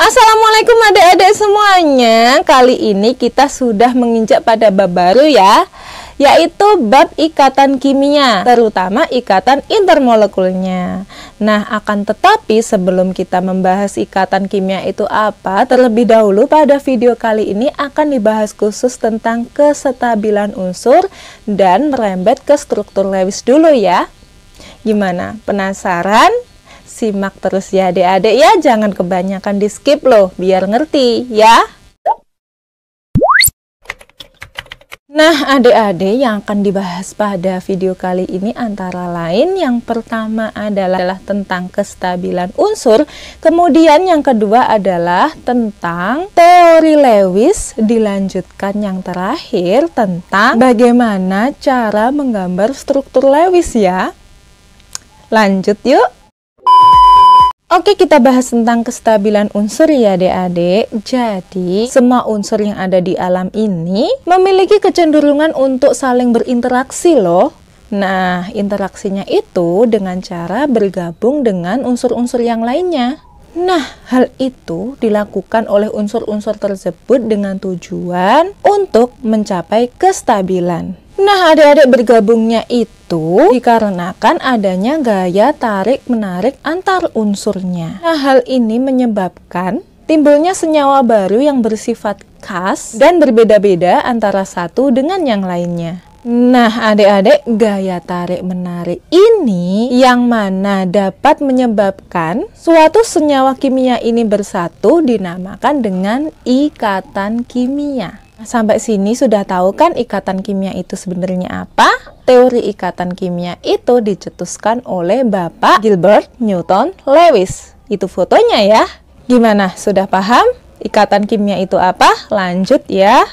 Assalamualaikum adik-adik semuanya. Kali ini kita sudah menginjak pada bab baru ya, yaitu bab ikatan kimia, terutama ikatan intermolekulnya. Nah, akan tetapi sebelum kita membahas ikatan kimia itu apa, terlebih dahulu pada video kali ini akan dibahas khusus tentang kestabilan unsur dan merembet ke struktur Lewis dulu ya. Gimana? Penasaran? Simak terus ya adik-adik ya, jangan kebanyakan di skip loh, biar ngerti ya. Nah adik-adik, yang akan dibahas pada video kali ini antara lain yang pertama adalah tentang kestabilan unsur, kemudian yang kedua adalah tentang teori Lewis, dilanjutkan yang terakhir tentang bagaimana cara menggambar struktur Lewis ya. Lanjut yuk. Oke, kita bahas tentang kestabilan unsur ya adik-adik. Jadi, semua unsur yang ada di alam ini memiliki kecenderungan untuk saling berinteraksi loh. Nah, interaksinya itu dengan cara bergabung dengan unsur-unsur yang lainnya. Nah, hal itu dilakukan oleh unsur-unsur tersebut dengan tujuan untuk mencapai kestabilan. Nah, adik-adik, bergabungnya itu dikarenakan adanya gaya tarik-menarik antar unsurnya. Nah, hal ini menyebabkan timbulnya senyawa baru yang bersifat khas dan berbeda-beda antara satu dengan yang lainnya. Nah, adik-adik, gaya tarik-menarik ini yang mana dapat menyebabkan suatu senyawa kimia ini bersatu dinamakan dengan ikatan kimia. Sampai sini sudah tahu kan ikatan kimia itu sebenarnya apa? Teori ikatan kimia itu dicetuskan oleh Bapak Gilbert Newton Lewis. Itu fotonya ya. Gimana? Sudah paham ikatan kimia itu apa? Lanjut ya.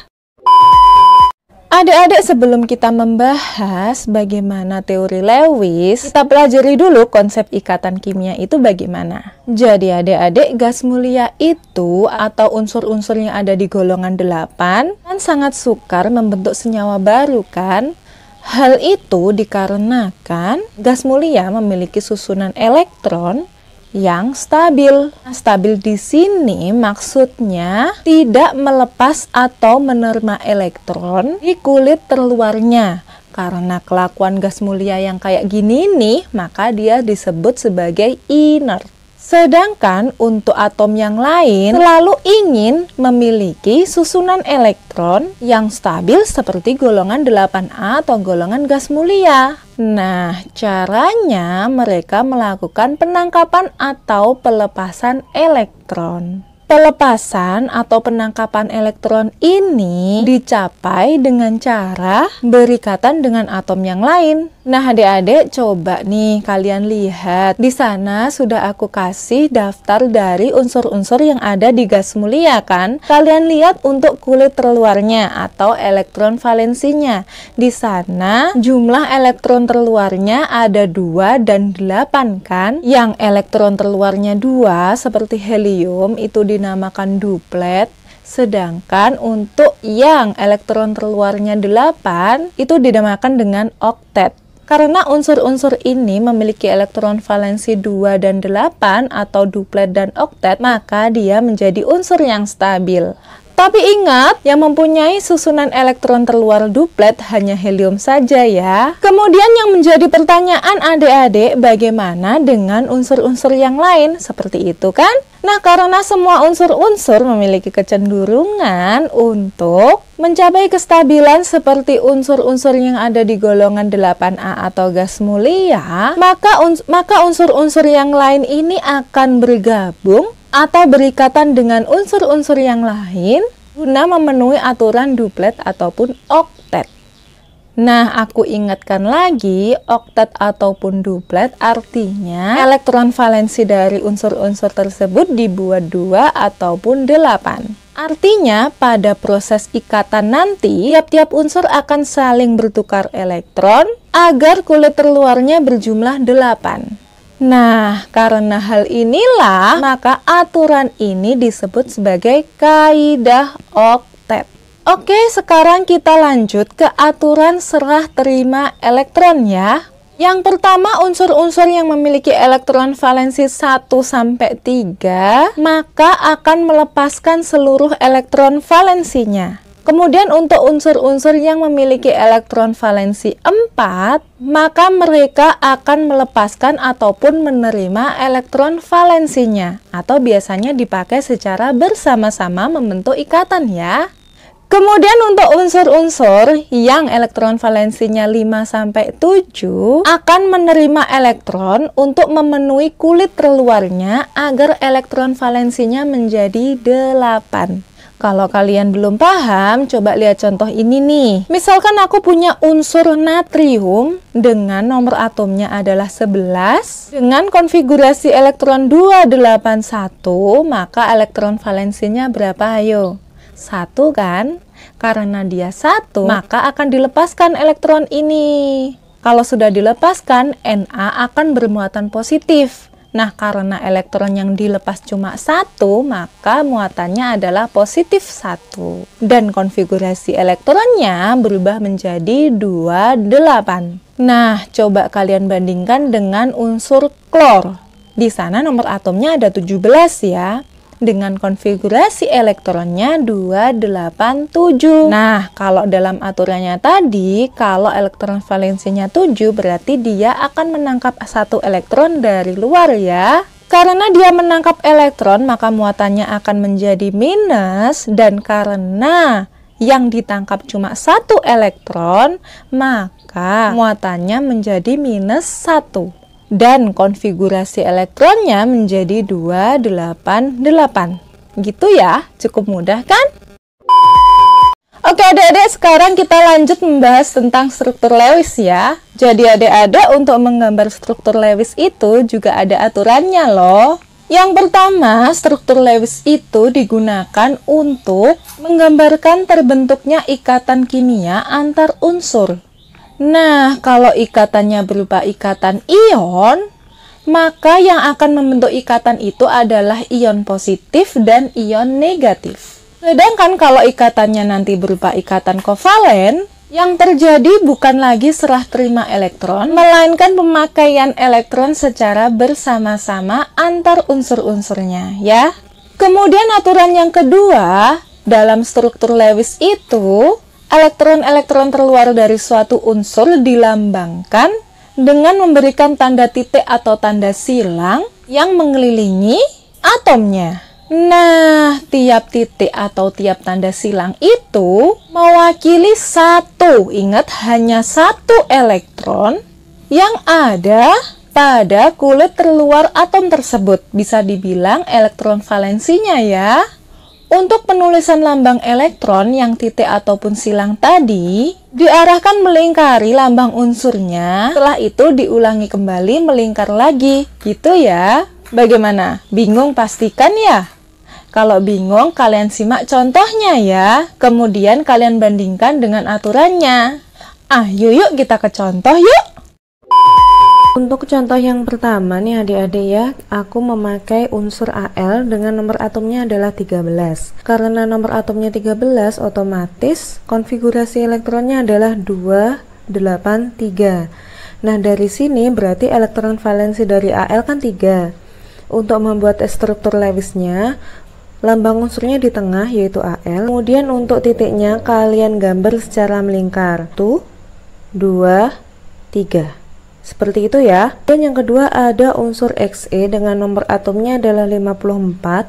Adik-adik, sebelum kita membahas bagaimana teori Lewis, kita pelajari dulu konsep ikatan kimia itu bagaimana. Jadi adik-adik, gas mulia itu atau unsur-unsur yang ada di golongan 8 kan sangat sukar membentuk senyawa baru kan? Hal itu dikarenakan gas mulia memiliki susunan elektron yang stabil. Stabil di sini maksudnya tidak melepas atau menerima elektron di kulit terluarnya. Karena kelakuan gas mulia yang kayak gini nih, maka dia disebut sebagai inert. Sedangkan untuk atom yang lain selalu ingin memiliki susunan elektron yang stabil seperti golongan 8A atau golongan gas mulia. Nah, caranya mereka melakukan penangkapan atau pelepasan elektron. Pelepasan atau penangkapan elektron ini dicapai dengan cara berikatan dengan atom yang lain. Nah, adik-adik, coba nih kalian lihat. Di sana sudah aku kasih daftar dari unsur-unsur yang ada di gas mulia kan? Kalian lihat untuk kulit terluarnya atau elektron valensinya. Di sana jumlah elektron terluarnya ada 2 dan 8 kan? Yang elektron terluarnya 2 seperti helium itu dinamakan duplet. Sedangkan untuk yang elektron terluarnya 8 itu dinamakan dengan oktet. Karena unsur-unsur ini memiliki elektron valensi 2 dan 8 atau duplet dan oktet, maka dia menjadi unsur yang stabil. Tapi ingat, yang mempunyai susunan elektron terluar duplet hanya helium saja ya. Kemudian yang menjadi pertanyaan adik-adik, bagaimana dengan unsur-unsur yang lain? Seperti itu kan? Nah, karena semua unsur-unsur memiliki kecenderungan untuk mencapai kestabilan seperti unsur-unsur yang ada di golongan 8A atau gas mulia, maka unsur-unsur yang lain ini akan bergabung atau berikatan dengan unsur-unsur yang lain guna memenuhi aturan duplet ataupun oktet. Nah, aku ingatkan lagi, oktet ataupun duplet artinya elektron valensi dari unsur-unsur tersebut dibuat 2 ataupun 8. Artinya, pada proses ikatan nanti, tiap-tiap unsur akan saling bertukar elektron agar kulit terluarnya berjumlah 8. Nah, karena hal inilah, maka aturan ini disebut sebagai kaidah oktet. Oke, sekarang kita lanjut ke aturan serah terima elektron ya. Yang pertama, unsur-unsur yang memiliki elektron valensi 1 sampai 3, maka akan melepaskan seluruh elektron valensinya. Kemudian untuk unsur-unsur yang memiliki elektron valensi 4, maka mereka akan melepaskan ataupun menerima elektron valensinya, atau biasanya dipakai secara bersama-sama membentuk ikatan ya. Kemudian untuk unsur-unsur yang elektron valensinya 5-7 akan menerima elektron untuk memenuhi kulit terluarnya agar elektron valensinya menjadi 8. Kalau kalian belum paham, coba lihat contoh ini nih. Misalkan aku punya unsur natrium dengan nomor atomnya adalah 11 dengan konfigurasi elektron 281, maka elektron valensinya berapa? Ayo. 1 kan? Karena dia 1, maka akan dilepaskan elektron ini. Kalau sudah dilepaskan, Na akan bermuatan positif. Nah, karena elektron yang dilepas cuma 1, maka muatannya adalah positif 1. Dan konfigurasi elektronnya berubah menjadi 28. Nah, coba kalian bandingkan dengan unsur klor. Di sana nomor atomnya ada 17 ya. Dengan konfigurasi elektronnya 287. Nah, kalau dalam aturannya tadi, kalau elektron valensinya 7, berarti dia akan menangkap 1 elektron dari luar ya. Karena dia menangkap elektron, maka muatannya akan menjadi minus, dan karena yang ditangkap cuma 1 elektron, maka muatannya menjadi minus 1. Dan konfigurasi elektronnya menjadi 288. Gitu ya, cukup mudah kan? Oke adik-adik, sekarang kita lanjut membahas tentang struktur Lewis ya. Jadi adik-adik, untuk menggambar struktur Lewis itu juga ada aturannya loh. Yang pertama, struktur Lewis itu digunakan untuk menggambarkan terbentuknya ikatan kimia antar unsur. Nah, kalau ikatannya berupa ikatan ion, maka yang akan membentuk ikatan itu adalah ion positif dan ion negatif. Sedangkan kalau ikatannya nanti berupa ikatan kovalen, yang terjadi bukan lagi serah terima elektron, melainkan pemakaian elektron secara bersama-sama antar unsur-unsurnya, ya. Kemudian aturan yang kedua, dalam struktur Lewis itu, elektron-elektron terluar dari suatu unsur dilambangkan dengan memberikan tanda titik atau tanda silang yang mengelilingi atomnya. Nah, tiap titik atau tiap tanda silang itu mewakili satu, ingat hanya satu elektron yang ada pada kulit terluar atom tersebut. Bisa dibilang elektron valensinya ya. Untuk penulisan lambang elektron yang titik ataupun silang tadi diarahkan melingkari lambang unsurnya, setelah itu diulangi kembali melingkar lagi, gitu ya. Bagaimana? Bingung pastikan ya? Kalau bingung, kalian simak contohnya ya, kemudian kalian bandingkan dengan aturannya. Yuk kita ke contoh yuk! Untuk contoh yang pertama nih adik-adik ya, aku memakai unsur Al dengan nomor atomnya adalah 13. Karena nomor atomnya 13, otomatis konfigurasi elektronnya adalah 283. Nah, dari sini berarti elektron valensi dari Al kan 3. Untuk membuat struktur Lewisnya, lambang unsurnya di tengah yaitu Al. Kemudian untuk titiknya kalian gambar secara melingkar. 1, 2, 3. Seperti itu ya. Dan yang kedua ada unsur Xe dengan nomor atomnya adalah 54.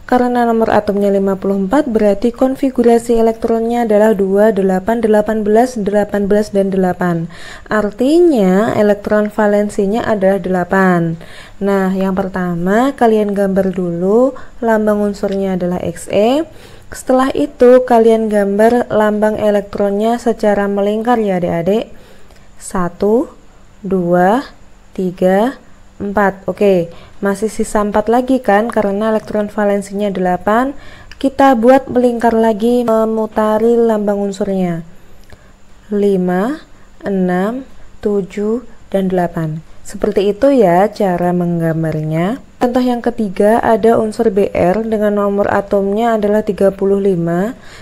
Karena nomor atomnya 54 berarti konfigurasi elektronnya adalah 2, 8, 18, 18, dan 8. Artinya elektron valensinya adalah 8. Nah, yang pertama kalian gambar dulu lambang unsurnya adalah Xe. Setelah itu kalian gambar lambang elektronnya secara melingkar ya adik-adik. 1, 2, 3, 4. Oke, masih sisa 4 lagi kan karena elektron valensinya 8. Kita buat melingkar lagi memutari lambang unsurnya. 5, 6, 7, dan 8. Seperti itu ya cara menggambarnya. Contoh yang ketiga, ada unsur Br dengan nomor atomnya adalah 35.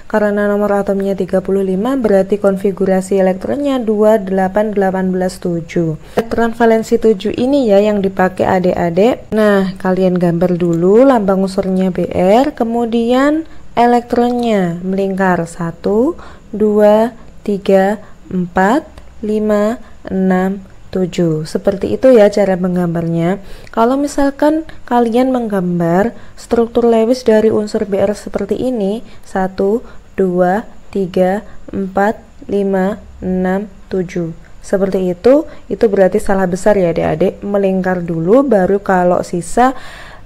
Karena nomor atomnya 35, berarti konfigurasi elektronnya 2, 8, 18, 7. Elektron valensi 7 ini ya yang dipakai adik-adik. Nah, kalian gambar dulu lambang unsurnya Br, kemudian elektronnya melingkar 1, 2, 3, 4, 5, 6, 7. Seperti itu ya cara menggambarnya. Kalau misalkan kalian menggambar struktur Lewis dari unsur Br seperti ini, 1, 2, 3, 4, 5, 6, 7. Seperti itu berarti salah besar ya adik-adik. Melingkar dulu baru kalau sisa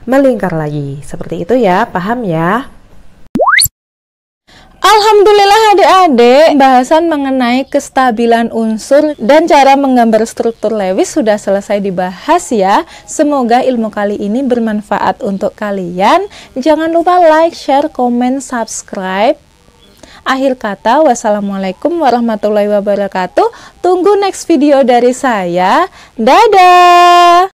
melingkar lagi. Seperti itu ya, paham ya? Alhamdulillah adik-adik, bahasan mengenai kestabilan unsur dan cara menggambar struktur Lewis sudah selesai dibahas ya. Semoga ilmu kali ini bermanfaat untuk kalian. Jangan lupa like, share, komen, subscribe. Akhir kata, wassalamualaikum warahmatullahi wabarakatuh. Tunggu next video dari saya. Dadah!